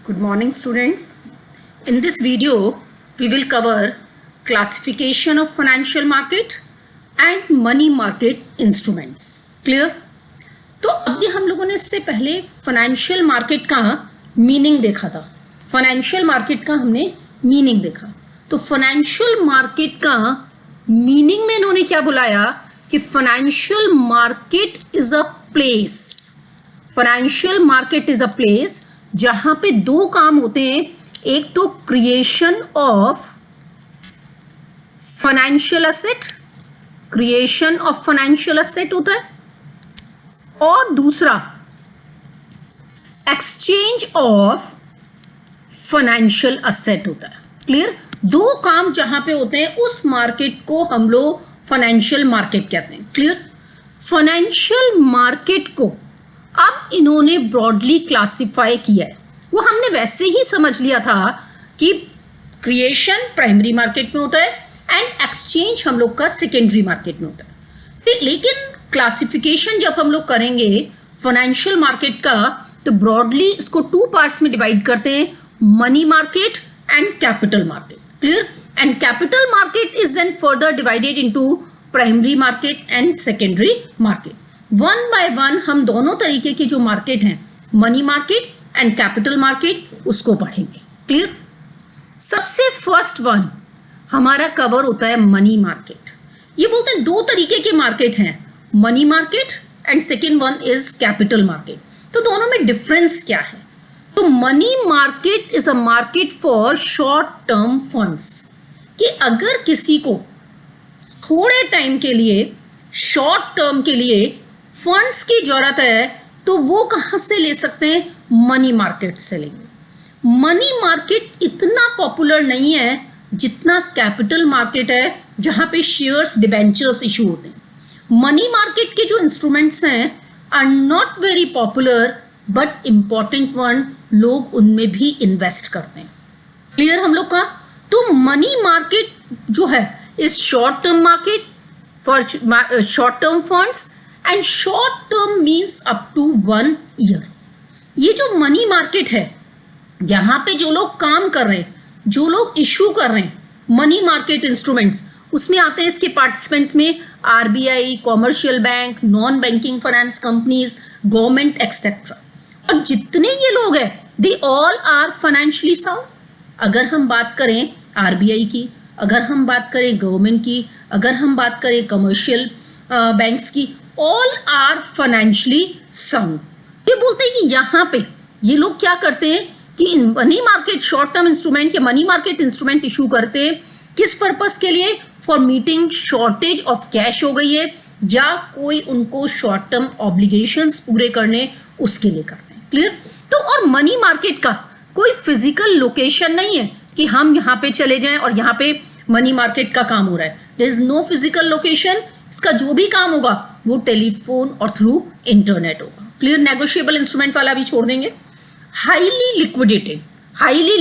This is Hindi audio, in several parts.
Good morning, students. In this video, we will cover classification of financial market and money market instruments. Clear? तो अभी हम लोगों ने इससे पहले फाइनेंशियल मार्केट का मीनिंग देखा था. फाइनेंशियल मार्केट का हमने मीनिंग देखा. तो फाइनेंशियल मार्केट का मीनिंग में इन्होंने क्या बुलाया कि financial market is a place. Financial market is a place जहां पे दो काम होते हैं. एक तो creation of financial asset, creation of financial asset होता है, और दूसरा एक्सचेंज ऑफ फाइनेंशियल असेट होता है. क्लियर? दो काम जहां पे होते हैं उस मार्केट को हम लोग फाइनेंशियल मार्केट कहते हैं. क्लियर? फाइनेंशियल मार्केट को अब इन्होंने ब्रॉडली क्लासिफाई किया है. वो हमने वैसे ही समझ लिया था कि क्रिएशन प्राइमरी मार्केट में होता है एंड एक्सचेंज हम लोग का सेकेंडरी मार्केट में होता है. लेकिन क्लासिफिकेशन जब हम लोग करेंगे फाइनेंशियल मार्केट का तो ब्रॉडली इसको टू पार्ट्स में डिवाइड करते हैं, money market and capital market. Clear? And capital market is then further divided into primary market and secondary market. One by one हम दोनों तरीके की जो मार्केट हैं, money market and capital market, उसको पढ़ेंगे. क्लियर? सबसे फर्स्ट वन हमारा कवर होता है मनी मार्केट. ये बोलते हैं दो तरीके के मार्केट हैं, money market and second one is capital market. तो दोनों में डिफरेंस क्या है? तो money market is a market for short term funds. कि अगर किसी को थोड़े टाइम के लिए, शॉर्ट टर्म के लिए फंड्स की जरूरत है तो वो कहां से ले सकते हैं? मनी मार्केट से लेंगे. मनी मार्केट इतना पॉपुलर नहीं है जितना कैपिटल मार्केट है जहां पे शेयर्स, डिबेंचर्स इशू होते हैं. मनी मार्केट के जो इंस्ट्रूमेंट्स हैं are not very popular but important one. लोग उनमें भी इन्वेस्ट करते हैं. क्लियर हम लोग का? तो मनी मार्केट जो है is short term market for short term funds and short term means up to 1 year. ये जो मनी मार्केट है यहाँ पे जो लोग काम कर रहे हैं, जो लोग इशू कर रहे हैं मनी मार्केट इंस्ट्रूमेंट्स, उसमें आते हैं इसके पार्टिसिपेंट्स में RBI, commercial bank, non banking finance companies, government etcetera. और जितने ये लोग हैं they all are financially sound. अगर हम बात करें आरबीआई की, अगर हम बात करें गवर्नमेंट की, अगर हम बात करें कमर्शियल बैंक्स की, ऑल आर फाइनेंशियली साउंड. ये बोलते हैं कि यहाँ पे ये लोग क्या करते हैं कि money market short term instrument या मनी मार्केट इंस्ट्रूमेंट इशू करते हैं. किस पर्पस के लिए? For meeting shortage of cash हो गई है या कोई उनको शॉर्ट टर्म ऑब्लिगेशंस पूरे करने, उसके लिए करते हैं. क्लियर? तो और मनी मार्केट का कोई फिजिकल लोकेशन नहीं है कि हम यहाँ पे चले जाएं और यहाँ पे मनी मार्केट का काम हो रहा है. There is no physical location. इसका जो भी काम होगा वो टेलीफोन और थ्रू इंटरनेट होगा. क्लियर? नेगोशिएबल इंस्ट्रूमेंट वाला भी छोड़ देंगे. Highly liquidated, highly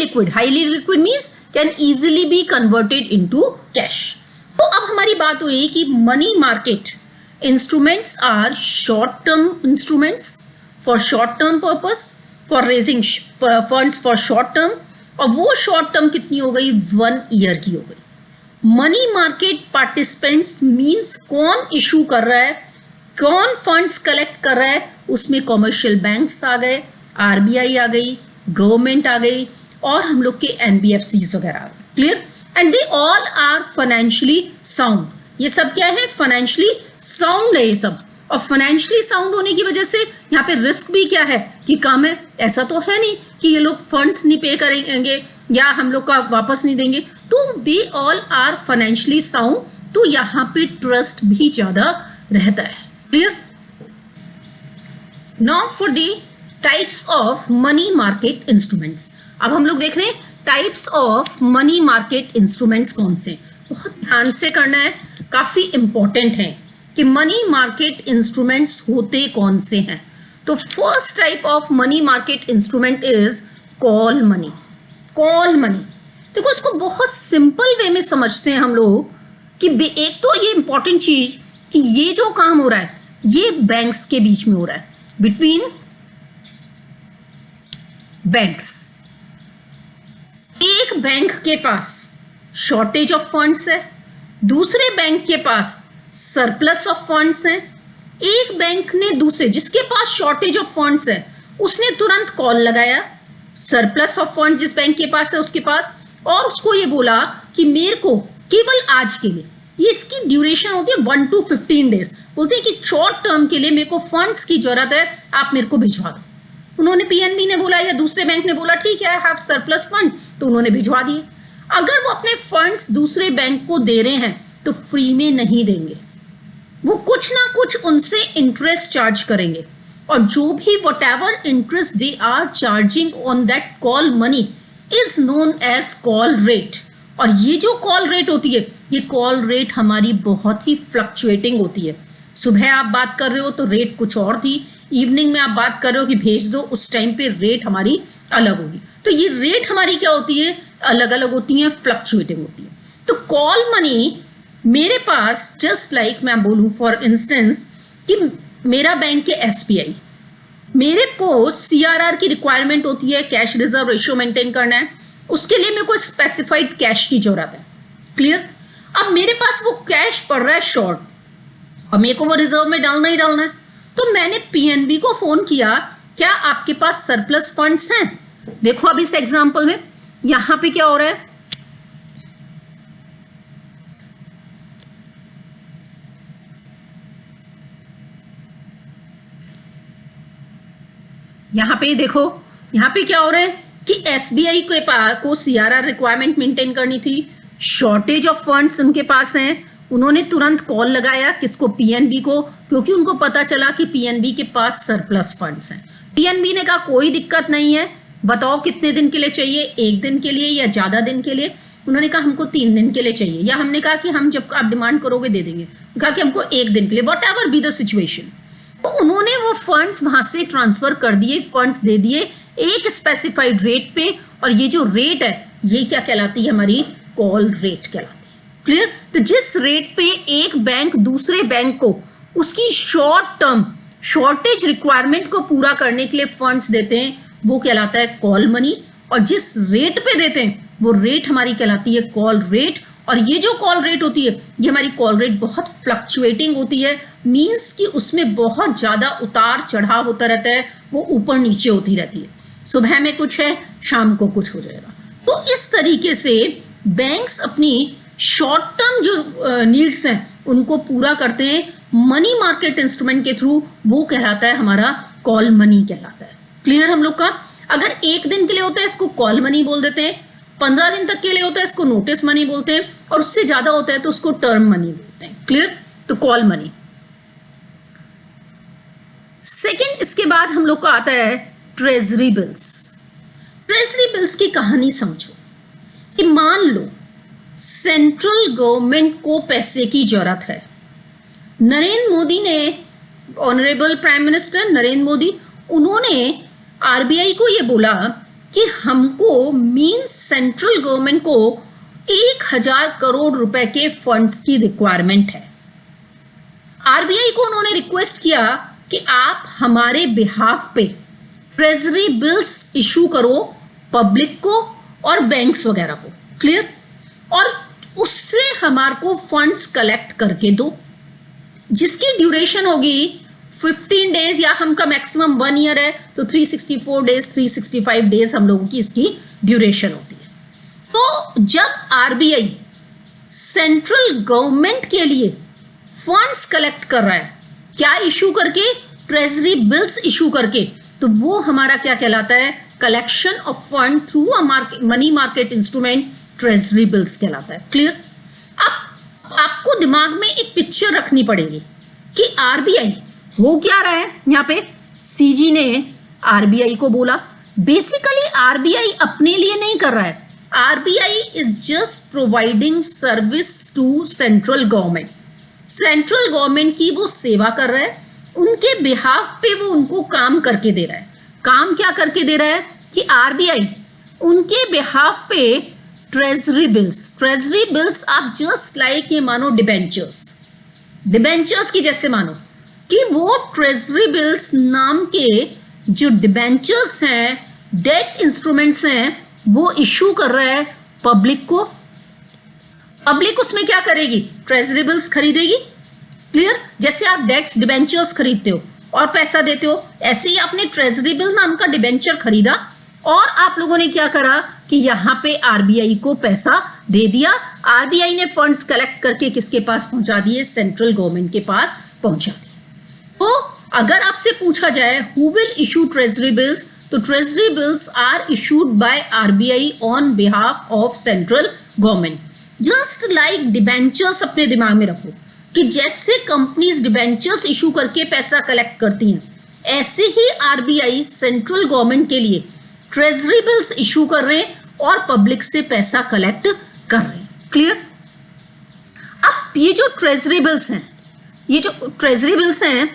liquid means can easily be converted into cash. तो अब हमारी बात हुई कि money market instruments are short term instruments for short term purpose, for raising funds for short term. और वो शॉर्ट टर्म कितनी हो गई? 1 ईयर की हो गई. मनी मार्केट पार्टिसिपेंट्स मीन्स कौन इशू कर रहा है, कौन फंड्स कलेक्ट कर रहा है. उसमें कॉमर्शियल बैंक्स आ गए, आरबीआई आ गई, गवर्नमेंट आ गई और हम लोग के एनबीएफसीज वगैरह आ गए. Clear? And they all are financially sound. ये सब क्या है? फाइनेंशियली साउंड है ये सब. और फाइनेंशियली साउंड होने की वजह से यहाँ पे रिस्क भी क्या है कि कम है. ऐसा तो है नहीं कि ये लोग फंड्स नहीं पे करेंगे या हम लोग का वापस नहीं देंगे. तो they all are financially sound. तो यहाँ पे ट्रस्ट भी ज्यादा रहता है. Clear? Now for the types of money market instruments. अब हम लोग देख रहे हैं types of money market instruments कौन से. बहुत ध्यान से करना है, काफी इंपॉर्टेंट है कि मनी मार्केट इंस्ट्रूमेंट्स होते कौन से हैं. तो first type of money market instrument is call money. Call money देखो, इसको बहुत सिंपल वे में समझते हैं हम लोग कि एक तो ये इंपॉर्टेंट चीज कि ये जो काम हो रहा है ये बैंक्स के बीच में हो रहा है, बिटवीन बैंक्स. बैंक के पास शॉर्टेज ऑफ फंड्स है, दूसरे बैंक के पास सरप्लस ऑफ फंड्स है। एक बैंक ने दूसरे जिसके पास शॉर्टेज ऑफ फंड्स है उसने तुरंत कॉल लगाया सरप्लस ऑफ फंड जिस बैंक के पास है उसके पास, और उसको ये बोला कि मेरे को केवल आज के लिए, ये इसकी ड्यूरेशन होती है 1 to 15 डेज, बोलते हैं कि शॉर्ट टर्म के लिए मेरे को फंड्स की जरूरत है, आप मेरे को भिजवा दो। उन्होंने पीएनबी ने बोला या दूसरे बैंक ने बोला ठीक है आई हैव सरप्लस फंड, तो उन्होंने भिजवा दिए। अगर वो अपने फंड्स दूसरे बैंक को दे रहे हैं तो फ्री में नहीं देंगे, वो कुछ ना कुछ उनसे इंटरेस्ट चार्ज करेंगे, और जो भी whatever interest they are charging on that call money is known as call rate. और ये जो कॉल रेट होती है, ये कॉल रेट हमारी बहुत ही फ्लक्चुएटिंग होती है। सुबह आप बात कर रहे हो तो रेट कुछ और थी, इवनिंग में आप बात कर रहे हो कि भेज दो, उस टाइम पे रेट हमारी अलग होगी। तो ये रेट हमारी क्या होती है, अलग अलग होती है, फ्लक्चुएटिंग होती है। तो कॉल मनी मेरे पास जस्ट लाइक मैं बोलूं फॉर इंस्टेंस कि मेरा बैंक है एसबीआई, मेरे को सीआरआर की रिक्वायरमेंट होती है, कैश रिजर्व रेशियो मेंटेन करना है, उसके लिए मेरे को स्पेसिफाइड कैश की जरूरत है। क्लियर? अब मेरे पास वो कैश पड़ रहा है शॉर्ट और मेरे को वो रिजर्व में डालना ही डालना है, तो मैंने पीएनबी को फोन किया, क्या आपके पास सरप्लस फंड्स हैं? देखो अब इस एग्जांपल में यहां पे क्या हो रहा है, यहां पे देखो, यहां पे क्या हो रहा है कि एसबीआई के पास को सीआरआर रिक्वायरमेंट मेंटेन करनी थी, शॉर्टेज ऑफ फंड्स उनके पास हैं, उन्होंने तुरंत कॉल लगाया किसको, पीएनबी को, क्योंकि उनको पता चला कि पीएनबी के पास सरप्लस फंड्स हैं। पीएनबी ने कहा कोई दिक्कत नहीं है, बताओ कितने दिन के लिए चाहिए, 1 दिन के लिए या ज्यादा दिन के लिए? उन्होंने कहा हमको 3 दिन के लिए चाहिए, या हमने कहा कि हम जब आप डिमांड करोगे दे देंगे, कहा कि हमको 1 दिन के लिए, what ever be the situation. तो उन्होंने वो फंड्स वहां से ट्रांसफर कर दिए, फंड्स दे दिए एक स्पेसिफाइड रेट पे, और ये जो रेट है ये क्या कहलाती है, हमारी कॉल रेट कहलाती है। क्लियर? तो जिस रेट पे एक बैंक दूसरे बैंक को उसकी शॉर्ट टर्म शॉर्टेज रिक्वायरमेंट को पूरा करने के लिए फंड्स देते हैं वो कहलाता है कॉल मनी, और जिस रेट पे देते हैं वो रेट हमारी कहलाती है कॉल रेट। और ये जो कॉल रेट होती है ये हमारी कॉल रेट बहुत फ्लक्चुएटिंग होती है, मींस कि उसमें बहुत ज्यादा उतार चढ़ाव होता रहता है, वो ऊपर नीचे होती रहती है, सुबह में कुछ है शाम को कुछ हो जाएगा। तो इस तरीके से बैंक्स अपनी शॉर्ट टर्म जो नीड्स हैं उनको पूरा करते हैं मनी मार्केट इंस्ट्रूमेंट के थ्रू, वो कहलाता है हमारा कॉल मनी कहलाता है। क्लियर हम लोग का? अगर 1 दिन के लिए होता है इसको कॉल मनी बोल देते हैं, 15 दिन तक के लिए होता है इसको नोटिस मनी बोलते हैं, और उससे ज्यादा होता है तो उसको टर्म मनी बोलते हैं। क्लियर? तो कॉल मनी। सेकंड, इसके बाद हम लोग का आता है ट्रेजरी बिल्स। ट्रेजरी बिल्स की कहानी समझो कि मान लो सेंट्रल गवर्नमेंट को पैसे की जरूरत है, नरेंद्र मोदी ने, honourable prime minister Narendra Modi, उन्होंने आरबीआई को ये बोला कि हमको मींस सेंट्रल गवर्नमेंट को 1000 करोड़ रुपए के फंड्स की रिक्वायरमेंट है। आरबीआई को उन्होंने रिक्वेस्ट किया कि आप हमारे बिहाफ पे ट्रेजरी बिल्स इशू करो पब्लिक को और बैंक्स वगैरह को। क्लियर? और उससे हमारे को फंड्स कलेक्ट करके दो, जिसकी ड्यूरेशन होगी 15 डेज, या हमका मैक्सिमम 1 ईयर है तो 364 डेज 365 डेज हम लोगों की इसकी ड्यूरेशन होती है। तो जब आरबीआई सेंट्रल गवर्नमेंट के लिए फंड्स कलेक्ट कर रहा है, क्या इशू करके, ट्रेजरी बिल्स इशू करके, तो वो हमारा क्या कहलाता है, collection of fund through a money market instrument, treasury bills कहलाता है। क्लियर? अब आपको दिमाग में एक पिक्चर रखनी पड़ेगी कि आरबीआई हो क्या रहा है। यहाँ पे सीजी ने आरबीआई को बोला, बेसिकली आरबीआई अपने लिए नहीं कर रहा है, RBI is just providing service to central government. Central government की वो सेवा कर रहा है, उनके बिहाफ पे वो उनको काम करके दे रहा है। काम क्या करके दे रहा है कि आरबीआई उनके बिहाफ पे ट्रेजरी बिल्स आप जस्ट लाइक ये मानो डिबेंचर्स की जैसे मानो कि वो ट्रेजरी बिल्स नाम के जो डिबेंचर्स हैं, डेट इंस्ट्रूमेंट्स हैं, वो इशू कर रहा है पब्लिक को। पब्लिक उसमें क्या करेगी? ट्रेजरी बिल्स खरीदेगी। क्लियर? जैसे आप डेट्स डिबेंचर्स खरीदते हो और पैसा देते हो, ऐसे ही आपने ट्रेजरी बिल नाम का डिबेंचर खरीदा और आप लोगों ने क्या करा कि यहाँ पे आरबीआई को पैसा दे दिया। आरबीआई ने फंड्स कलेक्ट करके किसके पास पहुंचा दिए? सेंट्रल गवर्नमेंट के पास पहुंचा दिए। तो अगर आपसे पूछा जाए who will issue treasury bills, तो treasury bills are issued by RBI on behalf of central government. Just like debentures अपने दिमाग में रखो कि जैसे कंपनीज डिबेंचर्स इशू करके पैसा कलेक्ट करती हैं, ऐसे ही आरबीआई सेंट्रल गवर्नमेंट के लिए ट्रेजरी बिल्स इशू कर रहे हैं और पब्लिक से पैसा कलेक्ट कर रहे हैं। क्लियर? अब ये जो ट्रेजरी बिल्स हैं,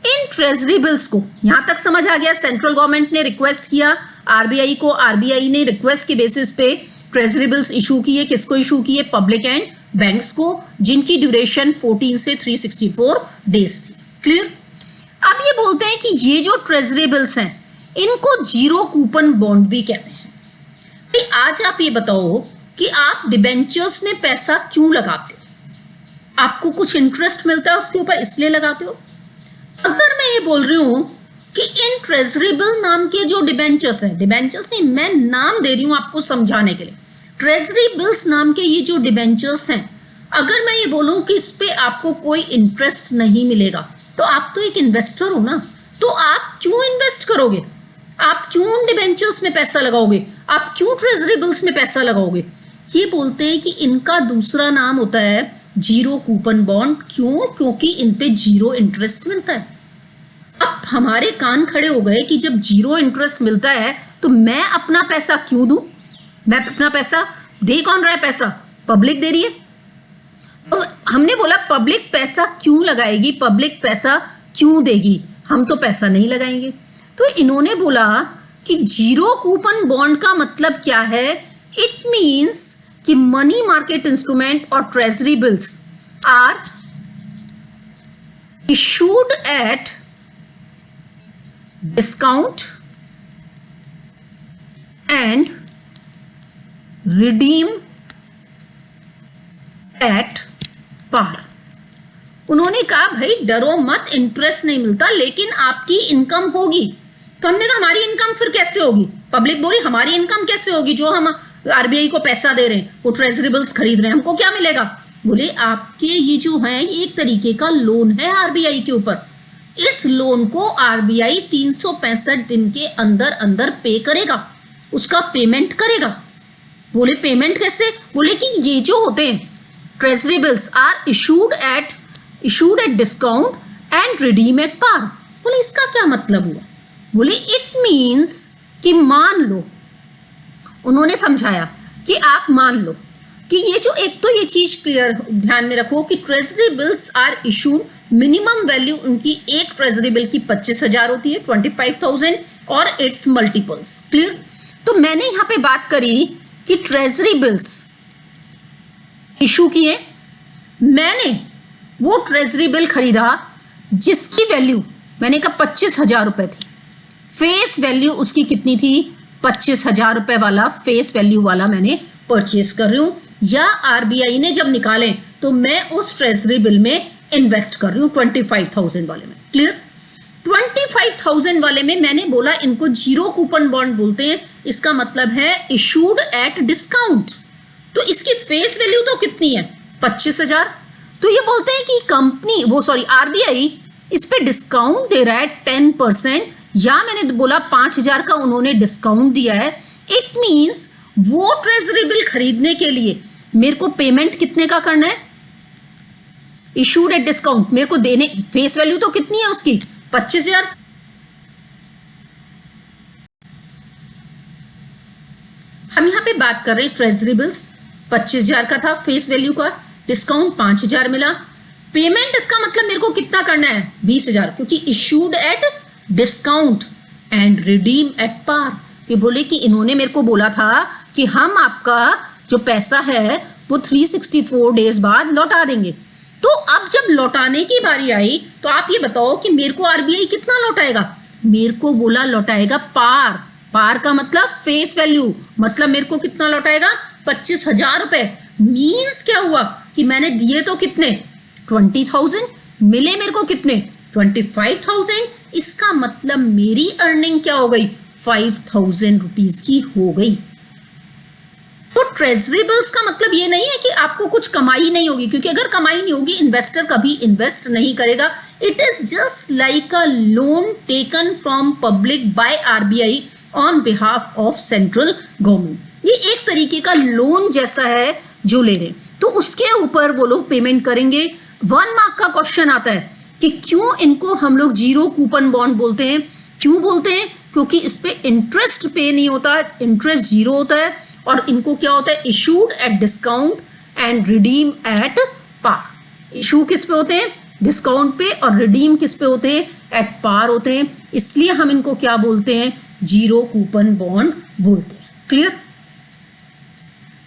इन ट्रेजरी बिल्स को यहां तक समझ आ गया। सेंट्रल गवर्नमेंट ने रिक्वेस्ट किया आरबीआई को, आरबीआई ने रिक्वेस्ट के बेसिस पे ट्रेजरी बिल्स इशू किए। किसको इशू किए? पब्लिक एंड बैंक्स को, जिनकी ड्यूरेशन 14 से 364 डेज थी। क्लियर? अब ये बोलते हैं कि ये जो ट्रेजरी बिल्स हैं इनको जीरो कूपन बॉन्ड भी कहते हैं। भाई आज आप ये बताओ कि आप डिबेंचर्स में पैसा क्यों लगाते हो? आपको कुछ इंटरेस्ट मिलता है उसके ऊपर, इसलिए लगाते हो। अगर मैं ये बोल रही हूं कि इन ट्रेजरी बिल नाम के जो डिबेंचर्स हैं, डिबेंचर्स नहीं, मैं नाम दे रही हूं आपको समझाने के लिए, ट्रेजरी बिल्स नाम के ये जो डिबेंचर्स हैं, अगर मैं ये बोलूं कि इस पे आपको कोई इंटरेस्ट नहीं मिलेगा, तो आप तो एक इन्वेस्टर हो ना, तो आप क्यों इन्वेस्ट करोगे? आप क्यों उन डिबेंचर्स में पैसा लगाओगे? आप क्यों ट्रेजरी बिल्स में पैसा लगाओगे? ये बोलते हैं कि इनका दूसरा नाम होता है जीरो कूपन बॉन्ड। क्यों? क्योंकि इन पे जीरो इंटरेस्ट मिलता है। अब हमारे कान खड़े हो गए कि जब जीरो इंटरेस्ट मिलता है तो मैं अपना पैसा क्यों दूं? मैं अपना पैसा दे कौन रहा है? पैसा पब्लिक दे रही है। तो हमने बोला पब्लिक पैसा क्यों लगाएगी, पब्लिक पैसा क्यों देगी, हम तो पैसा नहीं लगाएंगे। तो इन्होंने बोला कि जीरो कूपन बॉन्ड का मतलब क्या है? इट मींस कि मनी मार्केट इंस्ट्रूमेंट और treasury bills are issued at discount and redeem at par. उन्होंने कहा भाई डरो मत, इंटरेस्ट नहीं मिलता लेकिन आपकी इनकम होगी। तो हमने कहा हमारी इनकम फिर कैसे होगी? पब्लिक बोली हमारी इनकम कैसे होगी? जो हम आरबीआई को पैसा दे रहे हैं, वो ट्रेजरी बिल्स खरीद रहे हैं, हमको क्या मिलेगा? बोले आपके ये जो है एक तरीके का लोन है आरबीआई के ऊपर। इस लोन को आरबीआई 365 दिन के अंदर अंदर पे करेगा, उसका पेमेंट करेगा। बोले पेमेंट कैसे? बोले कि ये जो होते हैं treasury bills are issued at discount and redeem at par. बोले इसका क्या मतलब हुआ? बोले इट मींस कि मान लो, उन्होंने समझाया कि आप मान लो कि ये जो एक तो ये चीज क्लियर ध्यान में रखो कि treasury bills are issued, minimum value उनकी एक ट्रेजरी बिल की 25,000 होती है, 25,000 और इट्स मल्टीपल्स। क्लियर? तो मैंने यहां पे बात करी कि ट्रेजरी बिल्स इशू किए, मैंने वो ट्रेजरी बिल खरीदा जिसकी वैल्यू मैंने कहा 25,000 रुपए थी। फेस वैल्यू उसकी कितनी थी? 25,000 रुपए वाला फेस वैल्यू वाला मैंने परचेज कर रही हूं, या आरबीआई ने जब निकाले तो मैं उस ट्रेजरी बिल में इन्वेस्ट कर रही हूं 25,000 वाले में। क्लियर? 25,000 वाले में मैंने बोला इनको जीरो कूपन बॉन्ड बोलते हैं। इसका मतलब है इशूड एट डिस्काउंट। तो इसकी फेस वैल्यू तो कितनी है? 25,000। तो ये बोलते हैं कि कंपनी आरबीआई इस पे डिस्काउंट दे रहा है 10%, या मैंने बोला 5,000 का उन्होंने डिस्काउंट दिया है। इट मींस वो ट्रेजरी बिल खरीदने के लिए मेरे को पेमेंट कितने का करना है? इशूड एट डिस्काउंट मेरे को देने, फेस वैल्यू तो कितनी है उसकी? 25,000। हम यहां पे बात कर रहे हैं ट्रेजरी बिल्स 25,000 का था फेस वैल्यू का, डिस्काउंट 5,000 मिला। पेमेंट इसका मतलब मेरे को कितना करना है? 20,000, क्योंकि issued at discount and redeem at par. ये बोले कि इन्होंने मेरे को बोला था कि हम आपका जो पैसा है वो 364 डेज बाद लौटा देंगे। तो अब जब लौटाने की बारी आई तो आप ये बताओ कि मेरे को आरबीआई कितना लौटाएगा? मेरे को बोला लौटाएगा पार। पार का मतलब फेस वैल्यू, मतलब मेरे को कितना लौटाएगा? 25,000 रुपए। मीन्स क्या हुआ कि मैंने दिए तो कितने 20,000, मिले मेरे को कितने 25,000। इसका मतलब मेरी अर्निंग क्या हो गई 5,000 रुपीज की हो गई। तो ट्रेजरी बिल्स का मतलब ये नहीं है कि आपको कुछ कमाई नहीं होगी, क्योंकि अगर कमाई नहीं होगी इन्वेस्टर कभी इन्वेस्ट नहीं करेगा। It is just like a loan taken from public bye RBI on behalf of central government. ये एक तरीके का लोन जैसा है जो ले रहे, तो उसके ऊपर वो लोग पेमेंट करेंगे। 1 मार्क का क्वेश्चन आता है कि क्यों इनको हम लोग जीरो कूपन बॉन्ड बोलते हैं। क्यों बोलते हैं? क्योंकि इस पे इंटरेस्ट पे नहीं होता, इंटरेस्ट जीरो होता है, और इनको क्या होता है issued at discount and redeem at par. Issue किस पे होते हैं डिस्काउंट पे, और रिडीम किस पे होते हैं एट पार होते हैं। इसलिए हम इनको क्या बोलते हैं जीरो कूपन बॉन्ड बोलते हैं। क्लियर?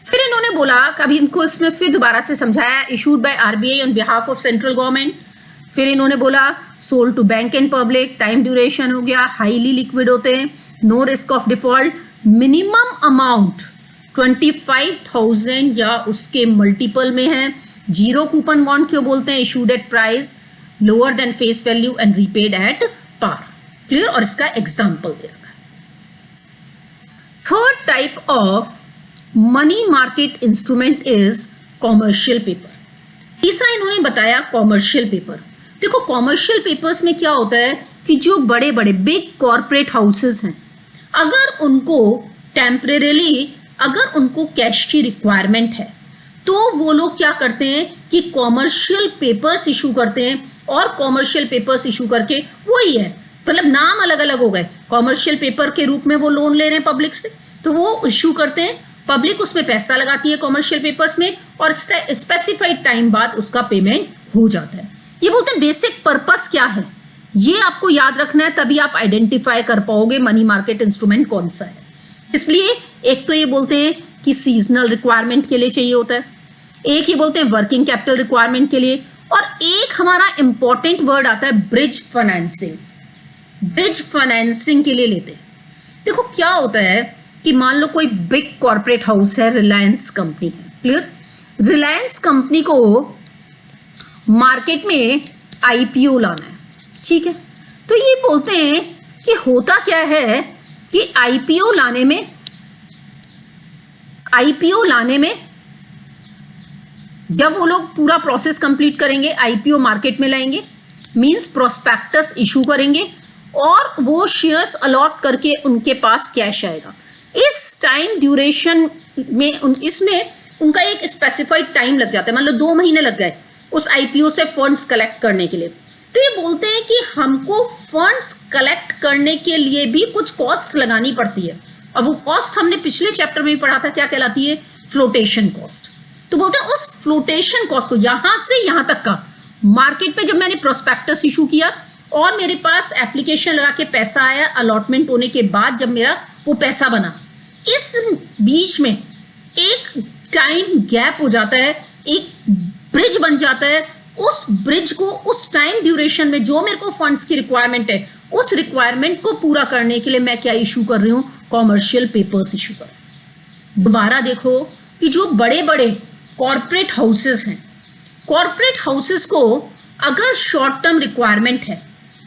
फिर इन्होंने बोला, कभी इनको इसमें फिर दोबारा से समझाया, issued by RBI on behalf of central government. फिर इन्होंने बोला sold to bank and public, time duration हो गया, हाईली लिक्विड होते हैं, no risk of default, minimum amount 25,000 या उसके मल्टीपल में है। जीरो कूपन बॉन्ड क्यों बोलते हैं? Issued at price lower than face value and repaid at par. Clear? और इसका एग्जाम्पल दे रखा है। Third type of money market instrument is commercial paper. तीसरा इन्होंने बताया कॉमर्शियल पेपर। देखो कॉमर्शियल पेपर्स में क्या होता है कि जो बड़े बड़े बिग कॉर्पोरेट हाउसेस हैं, अगर उनको टेम्परेली अगर उनको कैश की रिक्वायरमेंट है तो वो लोग क्या करते हैं कि कॉमर्शियल पेपर्स इशू करते हैं। और कॉमर्शियल पेपर्स इशू करके वही है, मतलब नाम अलग अलग हो गए, कॉमर्शियल पेपर के रूप में वो लोन ले रहे हैं पब्लिक से, तो वो इशू करते हैं, पब्लिक उसमें पैसा लगाती है कॉमर्शियल पेपर्स में, और स्पेसिफाइड टाइम बाद उसका पेमेंट हो जाता है। ये बोलते हैं बेसिक पर्पस क्या है, ये आपको याद रखना है, तभी आप आइडेंटिफाई कर पाओगे मनी मार्केट इंस्ट्रूमेंट कौन सा है। इसलिए एक तो ये बोलते हैं कि सीजनल रिक्वायरमेंट के लिए चाहिए होता है, एक ये बोलते हैं वर्किंग कैपिटल रिक्वायरमेंट के लिए, और एक हमारा इंपॉर्टेंट वर्ड आता है ब्रिज फाइनेंसिंग। ब्रिज फाइनेंसिंग के लिए लेते हैं। देखो क्या होता है कि मान लो कोई बिग कॉर्पोरेट हाउस है, रिलायंस कंपनी है। क्लियर? रिलायंस कंपनी को मार्केट में आईपीओ लाना है, ठीक है। तो ये बोलते हैं कि होता क्या है कि आईपीओ लाने में जब वो लोग पूरा प्रोसेस कंप्लीट करेंगे, आईपीओ मार्केट में लाएंगे, मींस प्रोस्पेक्टस इशू करेंगे, और वो शेयर्स अलॉट करके उनके पास कैश आएगा। इस टाइम ड्यूरेशन में इसमें उनका एक स्पेसिफाइड टाइम लग जाता है, मान लो 2 महीने लग गए उस आईपीओ से फंड्स कलेक्ट करने के लिए। तो ये बोलते हैं कि हमको फंड्स कलेक्ट करने के लिए भी कुछ कॉस्ट लगानी पड़ती है, और वो कॉस्ट हमने पिछले चैप्टर में भी पढ़ा था, क्या कहलाती है फ्लोटेशन कॉस्ट। तो बोलते हैं उस फ्लोटेशन कॉस्ट को यहां से यहां तक का मार्केट में जब मैंने प्रोस्पेक्टस इशू किया और मेरे पास एप्लीकेशन लगा के पैसा आया, अलॉटमेंट होने के बाद जब मेरा वो पैसा बना, इस बीच में एक टाइम गैप हो जाता है, एक ब्रिज बन जाता है। उस ब्रिज को उस टाइम ड्यूरेशन में जो मेरे को फंड्स की रिक्वायरमेंट है, उस रिक्वायरमेंट को पूरा करने के लिए मैं क्या इशू कर रही हूं, कॉमर्शियल पेपर्स इशू कर। दोबारा देखो कि जो बड़े बड़े कॉर्पोरेट हाउसेस हैं, कॉर्पोरेट हाउसेस को अगर शॉर्ट टर्म रिक्वायरमेंट है,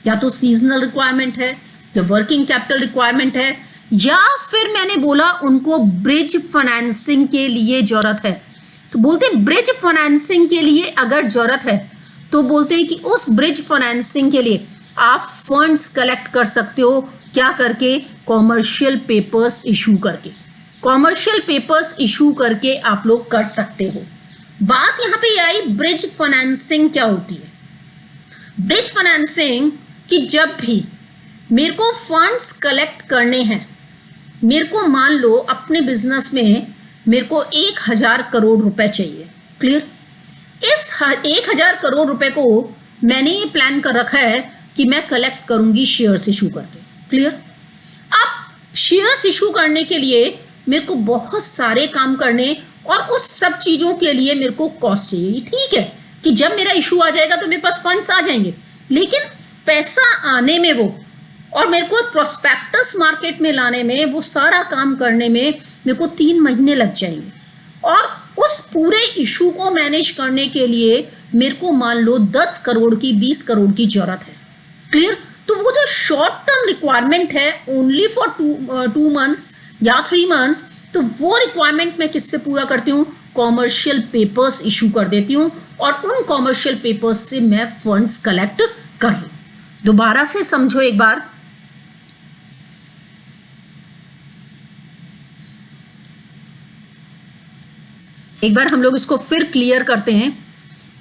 या तो सीजनल रिक्वायरमेंट है, या वर्किंग कैपिटल रिक्वायरमेंट है, या फिर मैंने बोला उनको ब्रिज फाइनेंसिंग के लिए जरूरत है, तो बोलते हैं ब्रिज फाइनेंसिंग के लिए अगर जरूरत है तो बोलते हैं कि उस ब्रिज फाइनेंसिंग के लिए आप फंड्स कलेक्ट कर सकते हो, क्या करके, कॉमर्शियल पेपर्स इशू करके। कॉमर्शियल पेपर्स इशू करके आप लोग कर सकते हो। बात यहां पे आई ब्रिज फाइनेंसिंग क्या होती है। ब्रिज फाइनेंसिंग कि जब भी मेरे को फंड्स कलेक्ट करने हैं, मेरे को मान लो अपने बिजनेस में मेरे को 1,000 करोड़ रुपए चाहिए। क्लियर? इस 1,000 करोड़ रुपए को मैंने ये प्लान कर रखा है कि मैं कलेक्ट करूंगी शेयर्स इशू करके। क्लियर? अब शेयर्स इशू करने के लिए मेरे को बहुत सारे काम करने, और उस सब चीजों के लिए मेरे को कॉस्ट चाहिए। ठीक है कि जब मेरा इशू आ जाएगा तो मेरे पास फंड्स आ जाएंगे, लेकिन पैसा आने में वो, और मेरे को प्रोस्पेक्टस मार्केट में लाने में, वो सारा काम करने में मेरे को 3 महीने लग जाएंगे। पूरे इशू को मैनेज करने के लिए मेरे को मान लो 10 करोड़ की 20 करोड़ की जरूरत है। क्लियर? तो वो जो शॉर्ट टर्म रिक्वायरमेंट है ओनली फॉर 2 मंथ्स या 3 मंथ्स, तो वो रिक्वायरमेंट मैं किससे पूरा करती हूँ? कॉमर्शियल पेपर्स इशू कर देती हूँ और उन कॉमर्शियल पेपर्स से मैं फंड्स कलेक्ट कर लूँ। दोबारा से समझो एक बार। एक बार हम लोग इसको फिर क्लियर करते हैं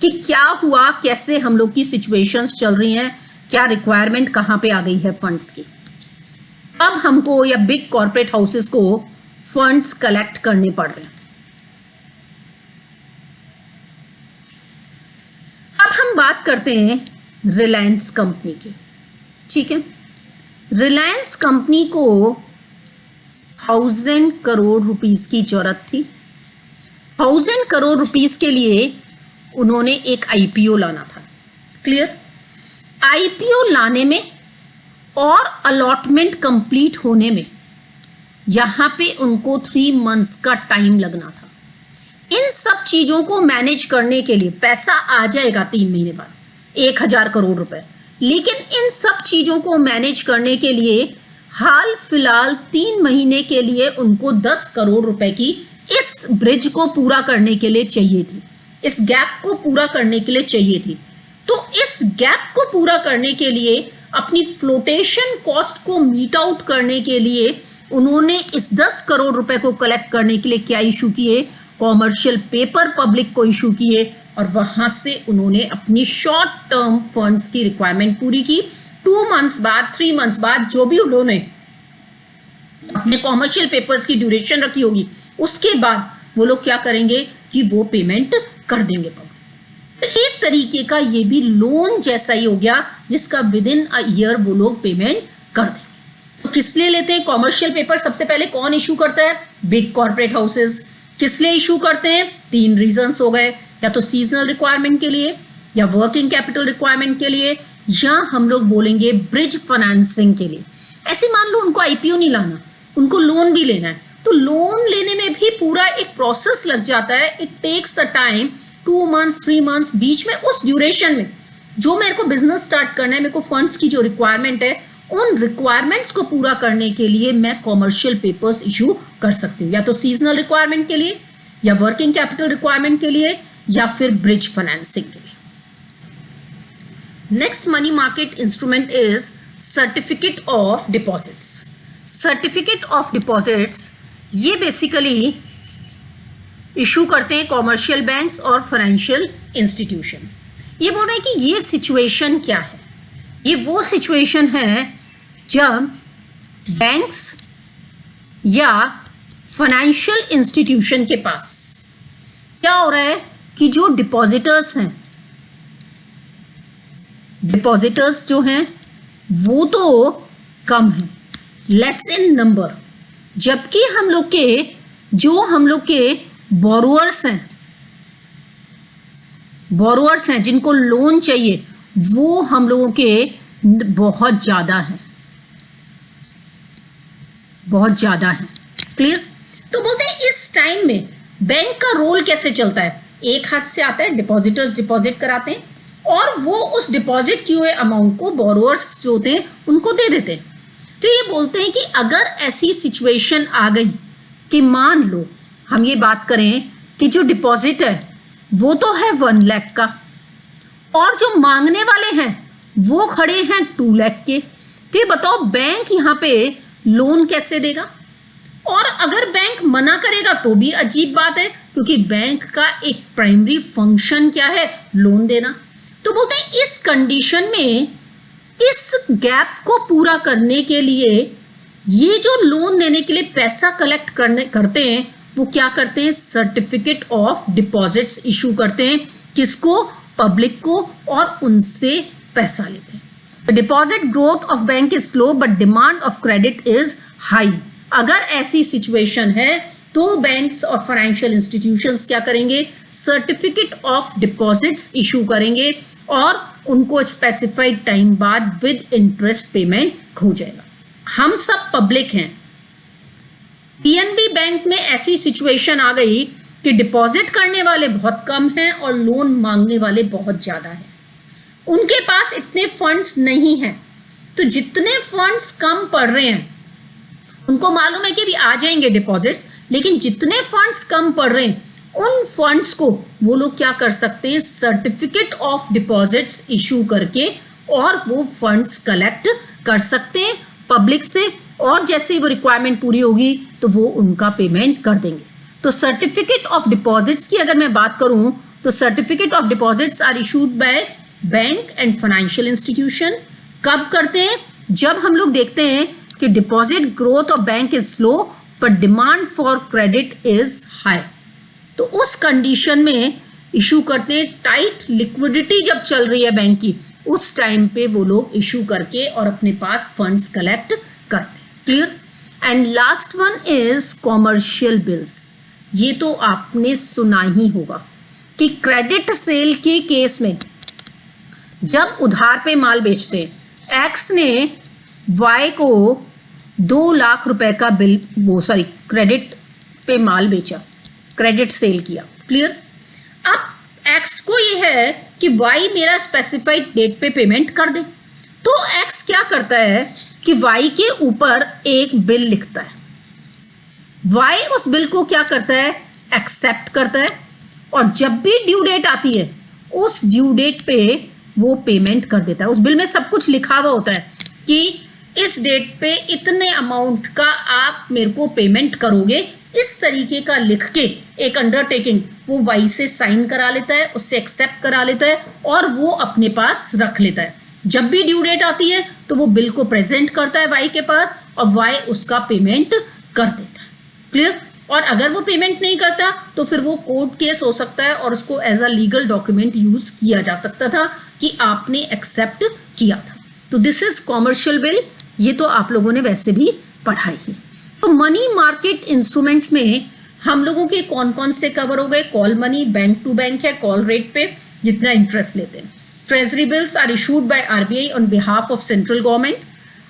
कि क्या हुआ, कैसे हम लोग की सिचुएशंस चल रही हैं, क्या रिक्वायरमेंट कहां पे आ गई है फंड्स की। अब हमको या बिग कॉर्पोरेट हाउसेस को फंड्स कलेक्ट करने पड़ रहे हैं। अब हम बात करते हैं रिलायंस कंपनी की। ठीक है, रिलायंस कंपनी को 1000 करोड़ रुपीस की जरूरत थी। 1000 करोड़ रुपीस के लिए उन्होंने एक आईपीओ लाना था। क्लियर? आईपीओ लाने में और अलॉटमेंट कंप्लीट होने में यहां पे उनको 3 मंथ्स का टाइम लगना था। इन सब चीजों को मैनेज करने के लिए पैसा आ जाएगा 3 महीने बाद, 1000 करोड़ रुपए, लेकिन इन सब चीजों को मैनेज करने के लिए हाल फिलहाल 3 महीने के लिए उनको 10 करोड़ रुपए की इस ब्रिज को पूरा करने के लिए चाहिए थी, इस गैप को पूरा करने के लिए चाहिए थी। तो इस गैप को पूरा करने के लिए अपनी फ्लोटेशन कॉस्ट को मीट आउट करने के लिए उन्होंने इस 10 करोड़ रुपए को कलेक्ट करने के लिए क्या इशू किए? कॉमर्शियल पेपर पब्लिक को इशू किए और वहां से उन्होंने अपनी शॉर्ट टर्म फंड्स की रिक्वायरमेंट पूरी की। 2 मंथ्स बाद, 3 मंथ्स बाद, जो भी उन्होंने अपने कॉमर्शियल पेपर्स की ड्यूरेशन रखी होगी, उसके बाद वो लोग क्या करेंगे कि वो पेमेंट कर देंगे पब्लिक। तो एक तरीके का ये भी लोन जैसा ही हो गया जिसका विद इन अ ईयर वो लोग पेमेंट कर देंगे। तो किस लिए लेते हैं कॉमर्शियल पेपर? सबसे पहले कौन इशू करता है? Big corporate houses. किस लिए इशू करते हैं? 3 रीजंस हो गए, या तो सीजनल रिक्वायरमेंट के लिए, या वर्किंग कैपिटल रिक्वायरमेंट के लिए, या हम लोग बोलेंगे ब्रिज फाइनेंसिंग के लिए। ऐसे मान लो उनको आईपीओ नहीं लाना, उनको लोन भी लेना है, तो लोन लेने में भी पूरा एक प्रोसेस लग जाता है। It takes a time, 2 months 3 months, बीच में उस ड्यूरेशन में जो मेरे को बिजनेस स्टार्ट करना है, मेरे को फंड्स की जो रिक्वायरमेंट है, उन रिक्वायरमेंट्स को पूरा करने के लिए मैं कॉमर्शियल पेपर्स इशू कर सकती हूँ, या तो सीजनल रिक्वायरमेंट के लिए, या वर्किंग कैपिटल रिक्वायरमेंट के लिए, या फिर ब्रिज फाइनेंसिंग के लिए। Next money market instrument is certificate of deposits. Certificate of deposits ये बेसिकली इशू करते हैं कॉमर्शियल बैंक्स और फाइनेंशियल इंस्टीट्यूशन। ये बोल रहे हैं कि ये सिचुएशन क्या है? ये वो सिचुएशन है जब बैंक्स या फाइनेंशियल इंस्टीट्यूशन के पास क्या हो रहा है कि जो डिपॉजिटर्स हैं, डिपॉजिटर्स जो हैं वो तो कम है, लेस इन नंबर, जबकि हम लोग के बोरोअर्स हैं जिनको लोन चाहिए, वो हम लोगों के बहुत ज्यादा हैं। क्लियर? तो बोलते हैं इस टाइम में बैंक का रोल कैसे चलता है? एक हाथ से आता है, डिपॉजिटर्स डिपॉजिट कराते हैं और वो उस डिपॉजिट किए हुए अमाउंट को बोरोअर्स जो होते हैं उनको दे देते हैं। तो ये बोलते हैं कि अगर ऐसी सिचुएशन आ गई कि मान लो हम ये बात करें कि जो डिपॉजिट है वो तो है 1 लाख का और जो मांगने वाले हैं वो खड़े हैं 2 लाख के, तो ये बताओ बैंक यहाँ पे लोन कैसे देगा? और अगर बैंक मना करेगा तो भी अजीब बात है, क्योंकि बैंक का एक प्राइमरी फंक्शन क्या है? लोन देना। तो बोलते हैं इस कंडीशन में इस गैप को पूरा करने के लिए ये जो लोन देने के लिए पैसा कलेक्ट करते हैं वो क्या करते हैं? सर्टिफिकेट ऑफ डिपॉजिट्स इशू करते हैं। किसको? पब्लिक को, और उनसे पैसा लेते हैं। Deposit growth of bank is slow but demand of credit is high. अगर ऐसी सिचुएशन है तो बैंक्स और फाइनेंशियल इंस्टीट्यूशंस क्या करेंगे? सर्टिफिकेट ऑफ डिपॉजिट्स इशू करेंगे और उनको स्पेसिफाइड टाइम बाद विद इंटरेस्ट पेमेंट हो जाएगा। हम सब पब्लिक हैं। पीएनबी बैंक में ऐसी सिचुएशन आ गई कि डिपॉजिट करने वाले बहुत कम हैं और लोन मांगने वाले बहुत ज़्यादा हैं। उनके पास इतने फंड्स नहीं हैं, तो जितने फंड्स कम पड़ रहे हैं उनको मालूम है कि भी आ जाएंगे डिपॉजिट्स, लेकिन जितने फंड्स कम पड़ रहे हैं उन फंड्स को वो लोग क्या कर सकते हैं, सर्टिफिकेट ऑफ डिपॉजिट्स इशू करके और वो फंड्स कलेक्ट कर सकते हैं पब्लिक से, और जैसे ही वो रिक्वायरमेंट पूरी होगी तो वो उनका पेमेंट कर देंगे। तो सर्टिफिकेट ऑफ डिपॉजिट्स की अगर मैं बात करूं तो certificate of deposits are issued by bank and financial institution. कब करते हैं, जब हम लोग देखते हैं कि deposit growth of bank is slow पर demand for credit is high, तो उस कंडीशन में इशू करते हैं। टाइट लिक्विडिटी जब चल रही है बैंक की, उस टाइम पे वो लोग इशू करके और अपने पास फंड्स कलेक्ट करते हैं। Clear? And last one is commercial bills. ये तो आपने सुना ही होगा कि क्रेडिट सेल के केस में जब उधार पे माल बेचते हैं, एक्स ने वाई को 2 लाख रुपए का बिल क्रेडिट पे माल बेचा, क्रेडिट सेल किया। क्लियर? अब एक्स को ये है कि वाई मेरा स्पेसिफाइड डेट पे पेमेंट कर दे, तो एक्स क्या करता है कि वाई के ऊपर एक बिल लिखता है। वाई उस बिल को क्या करता है, एक्सेप्ट करता है, और जब भी ड्यू डेट आती है उस ड्यू डेट पे वो पेमेंट कर देता है। उस बिल में सब कुछ लिखा हुआ होता है कि इस डेट पे इतने अमाउंट का आप मेरे को पेमेंट करोगे, इस तरीके का लिख के एक अंडरटेकिंग वो वाई से साइन करा लेता है, उससे एक्सेप्ट करा लेता है और वो अपने पास रख लेता है। जब भी ड्यू डेट आती है तो वो बिल को प्रेजेंट करता है वाई के पास और वाई उसका पेमेंट कर देता है। क्लियर? और अगर वो पेमेंट नहीं करता तो फिर वो कोर्ट केस हो सकता है और उसको as a legal document use किया जा सकता था कि आपने एक्सेप्ट किया था। तो दिस इज कॉमर्शियल बिल, ये तो आप लोगों ने वैसे भी पढ़ाई है। तो मनी मार्केट इंस्ट्रूमेंट्स में हम लोगों के कौन कौन से कवर हो गए, call money, bank to bank है, कॉल रेट पे जितना इंटरेस्ट लेते हैं। Treasury bills are issued by RBI on behalf of central government,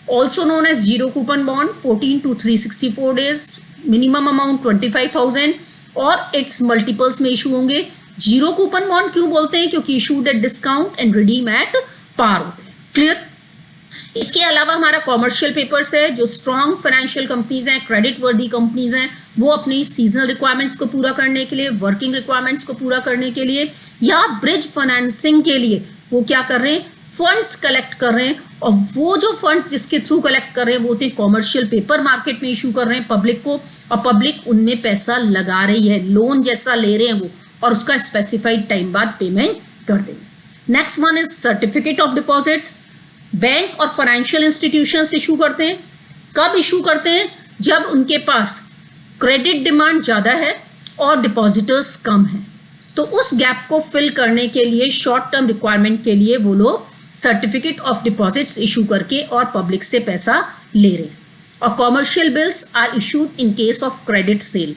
also known as zero coupon bond, 14 to 364 days, minimum amount 25,000 और इट्स मल्टीपल्स में इशू होंगे। जीरो कूपन बॉन्ड क्यों बोलते हैं, क्योंकि issued at discount and redeem at par होते हैं। क्लियर? इसके अलावा हमारा कॉमर्शियल पेपर्स है, जो स्ट्रॉन्ग फाइनेंशियल कंपनीज हैं, क्रेडिट वर्दी कंपनीज हैं, वो अपनी सीजनल रिक्वायरमेंट्स को पूरा करने के लिए, वर्किंग रिक्वायरमेंट्स को पूरा करने के लिए या ब्रिज फाइनेंसिंग के लिए वो क्या कर रहे हैं, फंड्स कलेक्ट कर रहे हैं। और वो जो फंड्स जिसके थ्रू कलेक्ट कर रहे हैं वो होते हैं कॉमर्शियल पेपर मार्केट में इशू कर रहे हैं पब्लिक को, और पब्लिक उनमें पैसा लगा रही है, लोन जैसा ले रहे हैं वो, और उसका स्पेसिफाइड टाइम बाद पेमेंट कर देंगे। Next one is certificate of deposits. Bank और फाइनेंशियल इंस्टीट्यूशंस इशू करते हैं। कब इशू करते हैं, जब उनके पास क्रेडिट डिमांड ज़्यादा है और डिपॉजिटर्स कम हैं, तो उस गैप को फिल करने के लिए शॉर्ट टर्म रिक्वायरमेंट के लिए वो लोग सर्टिफिकेट ऑफ डिपॉजिट्स इशू करके और पब्लिक से पैसा ले रहे हैं। और commercial bills are issued in case of credit sale,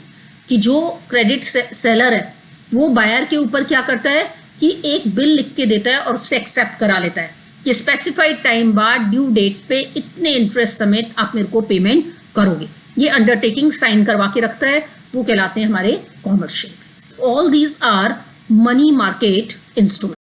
कि जो क्रेडिट सेलर है वो बायर के ऊपर क्या करता है कि एक बिल लिख के देता है और उससे एक्सेप्ट करा लेता है कि स्पेसिफाइड टाइम बाद ड्यू डेट पे इतने इंटरेस्ट समेत आप मेरे को पेमेंट करोगे। ये अंडरटेकिंग साइन करवा के रखता है, वो कहलाते हैं हमारे commercial bills. All these are money market instrument.